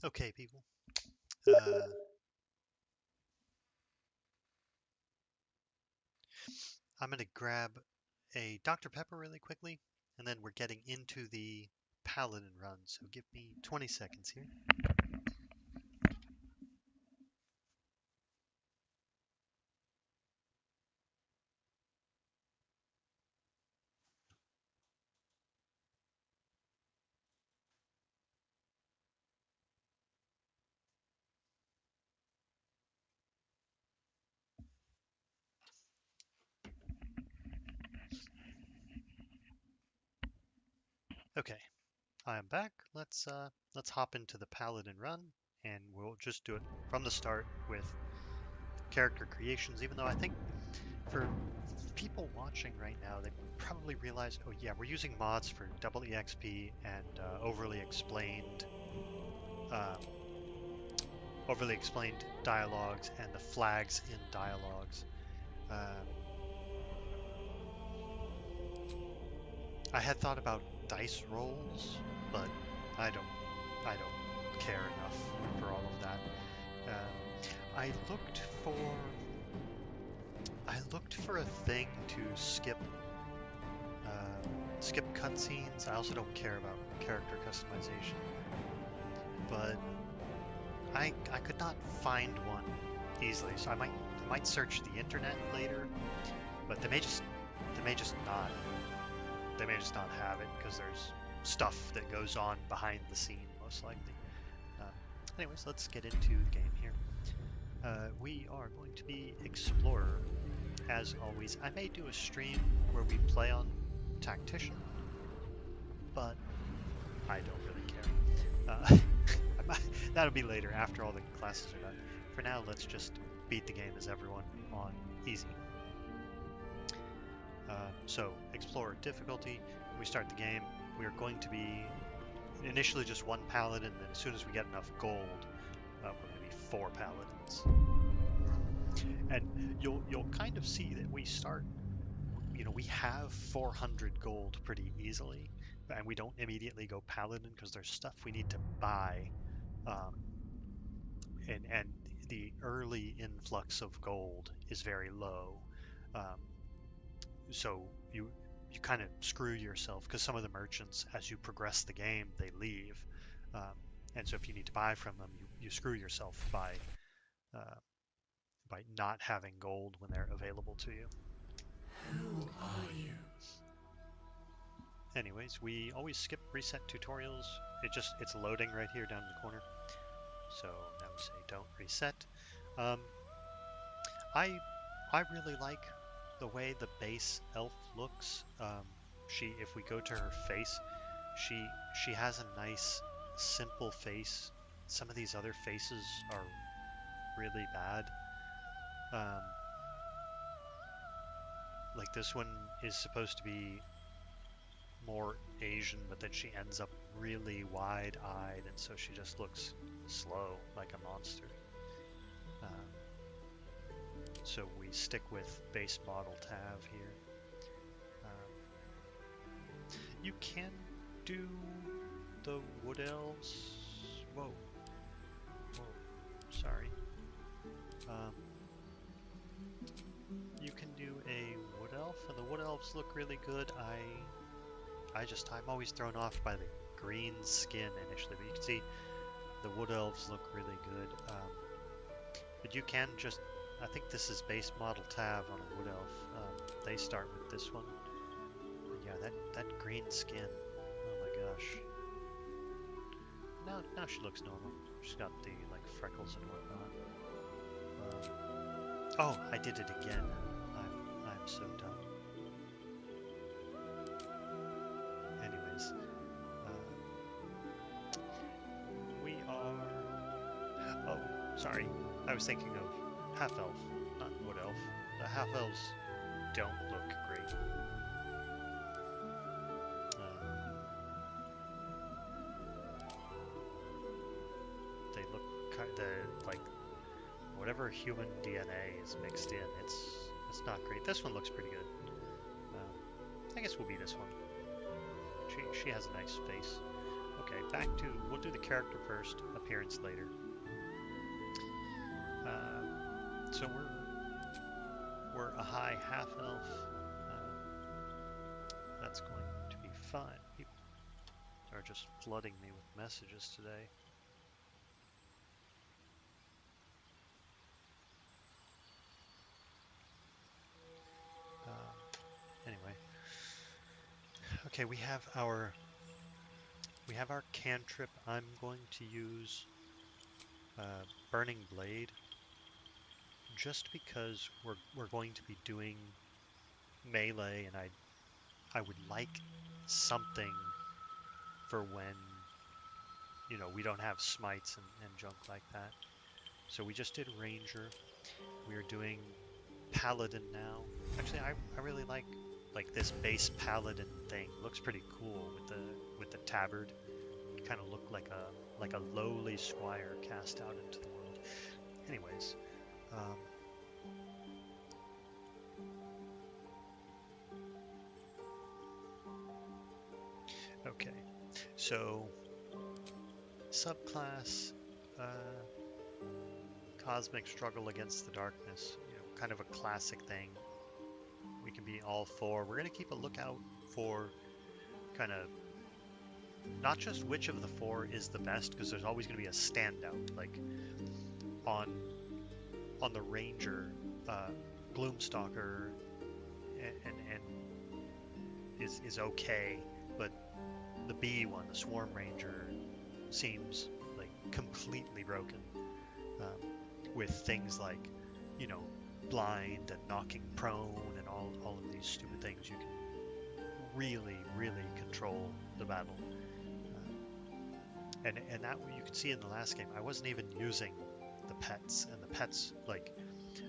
Okay, people. Uh, I'm gonna grab a Dr. Pepper really quickly, and then we're getting into the Paladin run, so give me 20 seconds here. Okay, I am back. Let's hop into the Paladin run, and we'll just do it from the start with character creations, even though I think for people watching right now, they probably realize, oh yeah, we're using mods for double EXP and um, overly explained dialogues and the flags in dialogues. Um, I had thought about dice rolls, but I don't, I don't care enough for all of that. I looked for, I looked for a thing to skip cutscenes. I also don't care about character customization, but I could not find one easily. So I might search the internet later, but they may just not have it because there's stuff that goes on behind the scene, most likely. Uh, Anyways, let's get into the game here. We are going to be Explorer, as always. I may do a stream where we play on Tactician, but I don't really care. That'll be later, after all the classes are done. For now, let's just beat the game as everyone on easy. So, Explorer difficulty, we start the game. We are going to be initially just one paladin, then as soon as we get enough gold, we're going to be 4 paladins. And you'll kind of see that we start, we have 400 gold pretty easily, and we don't immediately go paladin because there's stuff we need to buy, um, and the early influx of gold is very low. Um, so you kind of screw yourself because some of the merchants, as you progress the game, they leave, um, and so if you need to buy from them, you screw yourself uh, by not having gold when they're available to you. Who are you? Anyways, we always skip reset tutorials. It's loading right here down in the corner. So now we say don't reset. Um, I I really like the way the base elf looks. If we go to her face, she has a nice simple face. Some of these other faces are really bad. Um, like this one is supposed to be more Asian, but then she ends up really wide-eyed, and so she just looks slow, like a monster. So we stick with base model Tav here. You can do the wood elves. Whoa, whoa, sorry. You can do a wood elf, and the wood elves look really good. I'm always thrown off by the green skin initially, but you can see the wood elves look really good. But you can just, I think this is base model Tav on a wood elf. They start with this one. And yeah, that green skin. Oh my gosh. Now she looks normal. She's got the like freckles and whatnot. Oh, I did it again. I'm so dumb. Anyways, we are. Oh, sorry. I was thinking of half elf, not wood elf. The half elves don't look great. They look kind of like whatever human DNA is mixed in. It's not great. This one looks pretty good. I guess we'll be this one. She has a nice face. okay, back to, we'll do the character first, appearance later. So we're a high half-elf. That's going to be fun. People are just flooding me with messages today. Anyway, okay, we have our cantrip. I'm going to use Burning Blade just because we're going to be doing melee, and I would like something for when, you know, we don't have smites and junk like that. So we just did Ranger. We are doing Paladin now. Actually, I really like this base Paladin thing. Looks pretty cool with the tabard. Kind of look like a lowly squire cast out into the world. Anyways, okay. So subclass, cosmic struggle against the darkness. You know, kind of a classic thing. We can be all four. We're gonna keep a lookout for kind of not just which of the four is the best, because there's always going to be a standout. Like on the Ranger, Gloomstalker, and is okay, but the B one, the Swarm Ranger, seems like completely broken, with things like, you know, blind and knocking prone and all of these stupid things. You can really control the battle. And that you could see in the last game, I wasn't even using the pets, and the pets, like,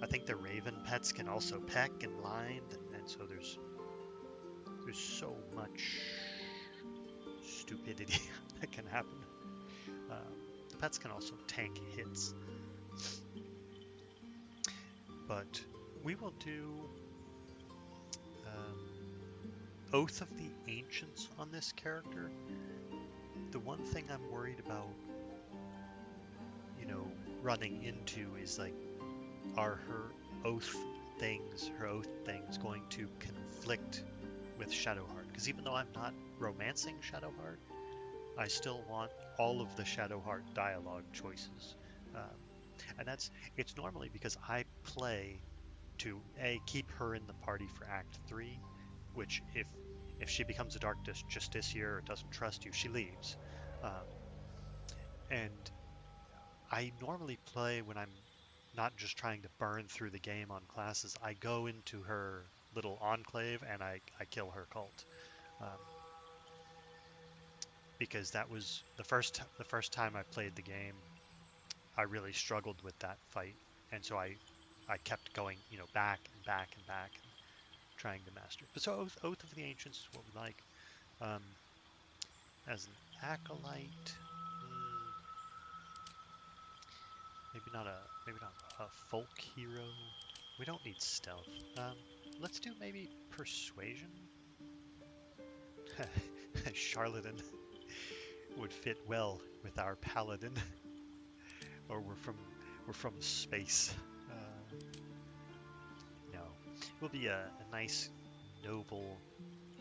I think the raven pets can also peck and blind, and so there's so much stupidity that can happen. The pets can also tank hits, but we will do Oath of the Ancients on this character. The one thing I'm worried about, you know, running into is like, are her oath things going to conflict with Shadowheart? Because even though I'm not romancing Shadowheart, I still want all of the Shadowheart dialogue choices. And it's normally because I play to keep her in the party for Act 3, which if she becomes a Dark Justiciar or doesn't trust you, she leaves. And I normally play when I'm not just trying to burn through the game on classes. I go into her little enclave and I kill her cult. Because that was the first time I played the game. I really struggled with that fight, and so I kept going, you know, back and back and back, and trying to master it. But so Oath of the Ancients is what we like. As an acolyte, maybe not a folk hero. We don't need stealth. Let's do maybe persuasion. Charlatan would fit well with our paladin. Or we're from space. No, we'll be a nice, noble,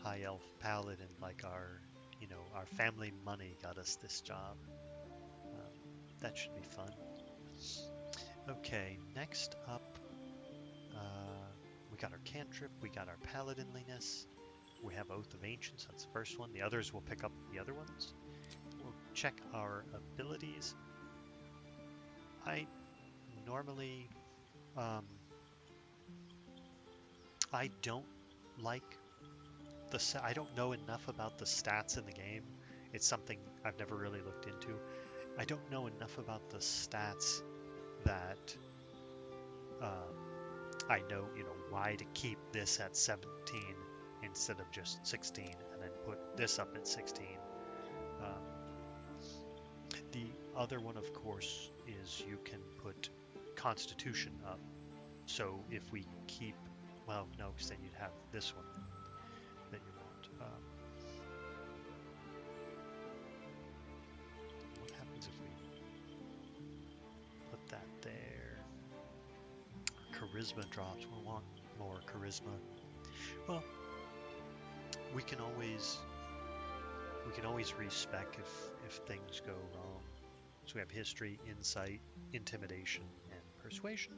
high elf paladin, like our family money got us this job. That should be fun. Okay, next up, we got our cantrip, we got our paladinliness, we have Oath of Ancients, that's the first one. The others will pick up the other ones. We'll check our abilities. I normally, I don't like I don't know enough about the stats in the game. It's something I've never really looked into. I don't know enough about the stats that I know, why to keep this at 17 instead of just 16, and then put this up at 16. The other one, of course, is you can put Constitution up. So if we keep, well, no, because then you'd have this one that you want. charisma drops. We want more charisma. Well, we can always respec if things go wrong. So we have history, insight, intimidation, and persuasion.